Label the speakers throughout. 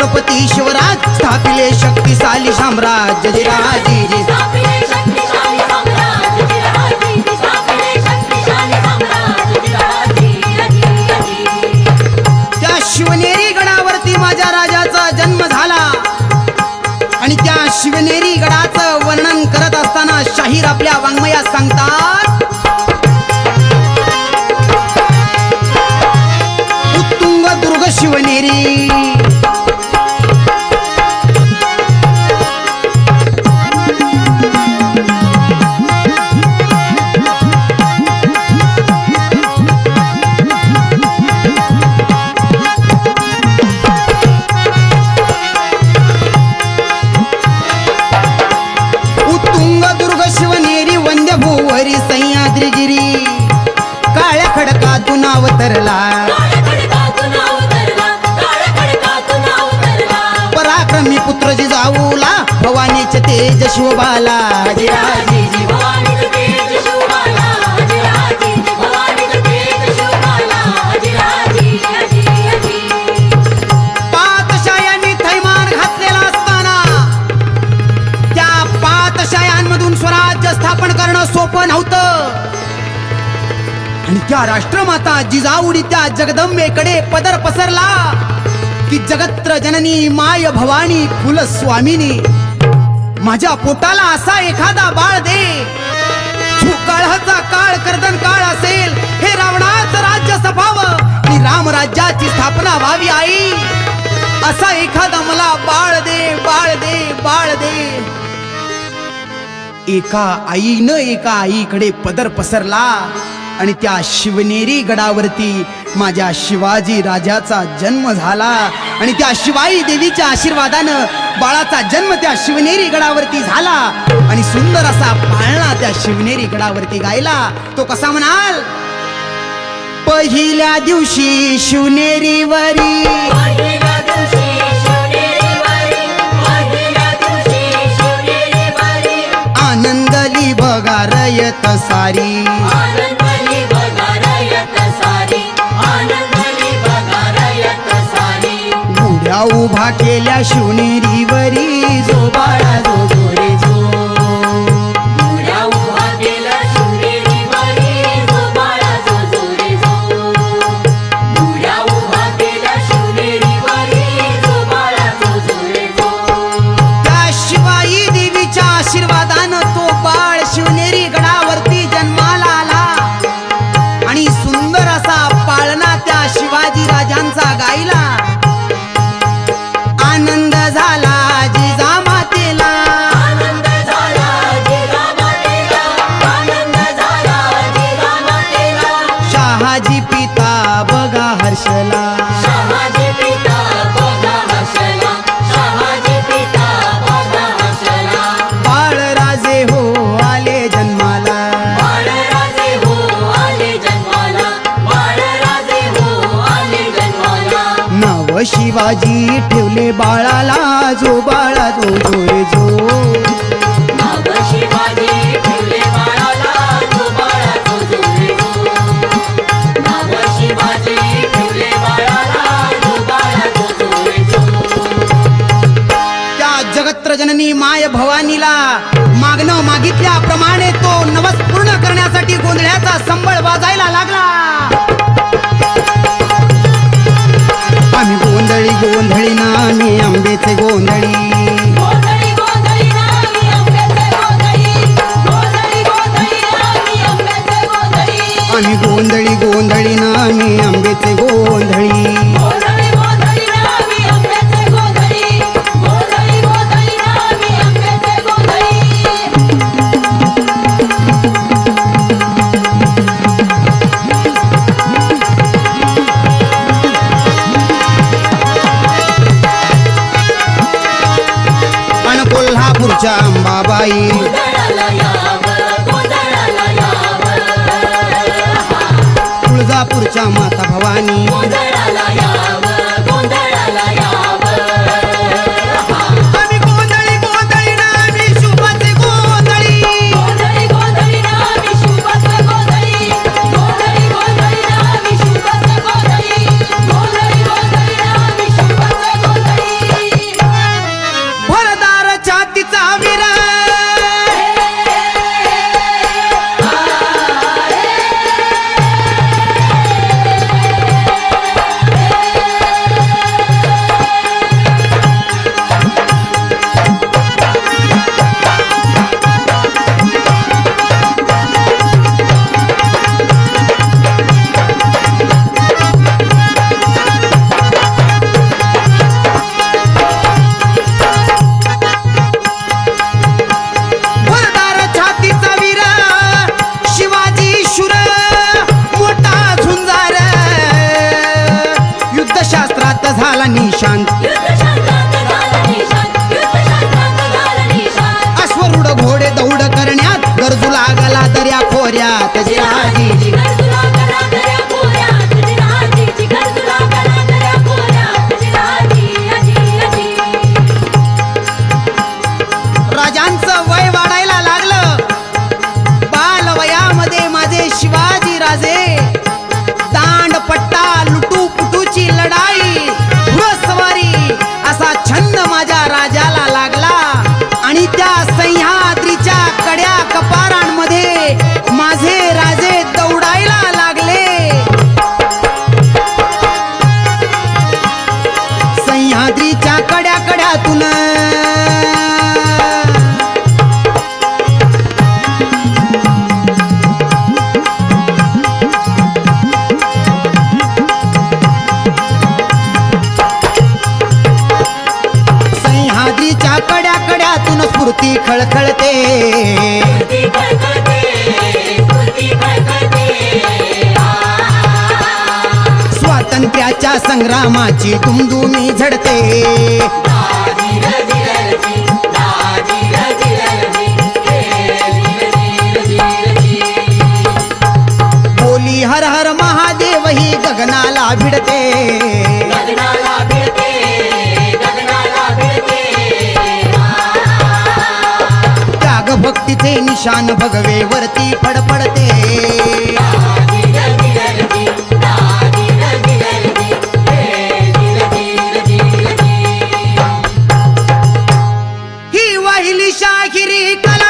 Speaker 1: छत्रपती शिवराज स्थापिले शक्तिशाली साम्राज्य जिराजी त्या शिवनेरी गडावरती माझ्या राजाचा जन्म झाला आणि त्या शिवनेरी गडाचं वर्णन करत असताना शाहीर आपल्या वाङ्मयात सांगतात उत्तुंग दुर्ग शिवनेरी सह्याद्रीगिरी काळ्या खडकातून अवतरला पराक्रमी पुत्र जिजाऊला भवानीचे तेज शिवबाला पातशायांनी थैमान घातलेला असताना त्या पातशायांमधून स्वराज्य स्थापन करणं सोपं नव्हतं आणि त्या राष्ट्रमाता जिजाऊनी त्या जगदंबेकडे पदर पसरला की जगत्र जननी माय भवानी कुलस्वामिनी माझ्या पोटाला असा एखादा बाळ दे काळाचा काळ कर्दन काळ असेल हे रावणाचं राज्य सफावं आणि रामराज्याची स्थापना व्हावी आई असा एखादा मला बाळ दे बाळ दे बाळ दे एका आईनं एका आईकडे पदर पसरला आणि त्या शिवनेरी गडावरती माझ्या शिवाजी राजाचा जन्म झाला आणि त्या शिवाई देवीच्या आशीर्वादानं बाळाचा जन्म त्या शिवनेरी गडावरती झाला आणि सुंदर असा पाळणा त्या शिवनेरी गडावरती गायला तो कसा म्हणाल पहिल्या दिवशी शिवनेरीवरी आनंदली बघा रयत सारी गुड्या उभा केल्या शिवनेरीवरी जो बाळा जो जो रे जो गुड्या उभा केल्या शिवनेरीवरी जो बाळा जो जो रे जो गुड्या उभा केल्या शिवनेरीवरी जो बाळा जो जो रे जो त्या शिवाई देवीच्या आशीर्वादानं तो बाळ शिवनेरी गडावरती जन्माला आला आणि सुंदर असा पाळणा त्या शिवाजी राजांचा गायला आनंद झाला जिजामातेला आनंद झाला जिजामातेला आनंद झाला जिजामातेला शहाजी पिता बघा हर्षला शहाजी पिता बघा हर्षला शहाजी पिता बघा हर्षला बाळराजे हो आले जन्माला बाळराजे हो आले जन्माला बाळराजे हो आले जन्माला नव शिवाजी ठेवले बाळाला जो बाळा जो जो रे जो नव शिवाजी ठेवले बाळाला जो बाळा जो जो रे जो नव शिवाजी ठेवले बाळाला जो बाळा जो जो रे जो त्या जगत्र जननी माय भवानीला मागणं मागितल्याप्रमाणे तो नवस पूर्ण करण्यासाठी गोंधळ्याचा संबळ वाजायला लागला आम्ही गोंधळी गोंधळी नामी आंब्याचे गोंधळी गोंधळी गोंधळी नामी आंब्याचे गोंधळी गोंधळी गोंधळी नामी आंब्याचे गोंधळी आम्ही गोंधळी गोंधळी नामी आंब्याचे गोंधळी गोंधळी गोंधळी नामी आंब्याचे गोंधळी गोंधळी गोंधळी नामी आंब्याचे गोंधळी कोल्हापूरच्या अंबाबाई तुळजापूरच्या माता भवानी आम्ही गोंधळी गोंधळी नामी शुभाचे गोंधळी गोंधळी गोंधळी नामी शुभाचे गोंधळी गोंधळी गोंधळी नामी शुभाचे गोंधळी गोंधळी गोंधळी नामी शुभाचे गोंधळी स्फूर्ती खळखळते स्वातंत्र्याच्या संग्रामाची दुमदुमी झडते बोली हर हर महादेव ही गगनाला भिडते त्याग भक्तीचे निशान भगवे वरती फडफडते ही वाहिली शाहिरी कला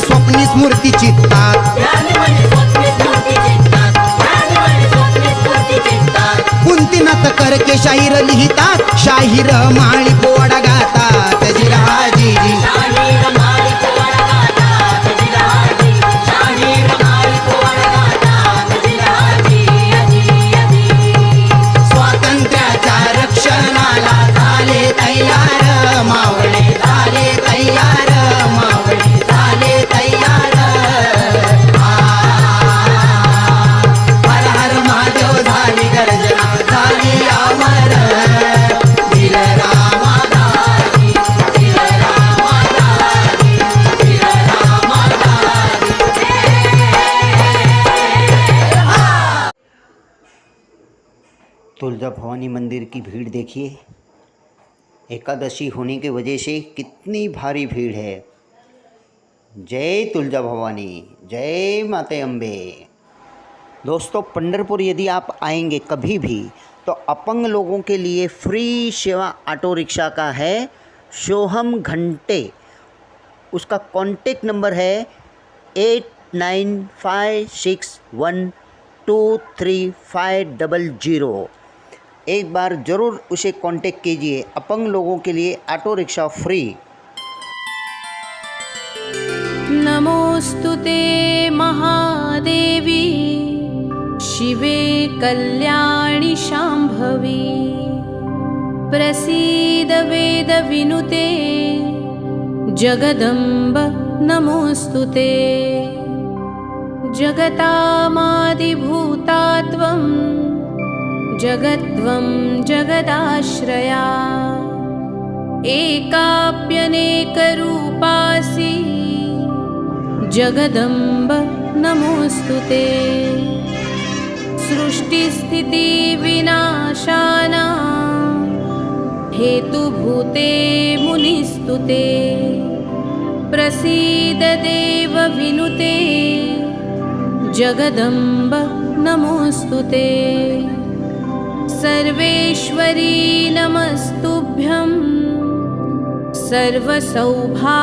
Speaker 1: स्वप्नी स्मृती चित्तात कुंतीनाथ करके शाहीर लिहितात शाहीर माळी पोवाडा गातात जिराजीजी स्वातंत्र्याच्या रक्षणाला झाले तयार मावळे झाले तयार मावळे झाले तयार हर हर महादेव झाली गर्जना झाली अमर वीर रामाधारी वीर रामाधारी वीर रामाधारी तुलजा भवानी मंदिर की भीड़ देखिए एकादशी होने की वजह से कितनी भारी भीड़ है। जय तुलजा भवानी, जय माते अम्बे। दोस्तों पंढरपुर यदि आप आएंगे कभी भी तो अपंग लोगों के लिए फ्री सेवा ऑटो रिक्शा का है सोहम घंटे। उसका कॉन्टेक्ट नंबर है 8956123500। एक बार ज़रूर उसे कांटेक्ट कीजिए। अपंग लोगों के लिए ऑटो रिक्शा फ्री।
Speaker 2: नमोस्तुते महादेवी शिवे कल्याणी शाम्भवी प्रसीद वेद विनुते जगदम्ब नमोस्तुते जगतामादिभूतात्वं जगत्वं जगदाश्रया एकाप्यनेकरूपासि जगदम्ब नमोस्तुते सृष्टिस्थितिविनाशाना हेतुभूते मुनिस्तुते प्रसीद देव विनुते जगदम्ब नमोस्तुते सर्वेश्वरी नमस्तुभ्यं सर्वसौभा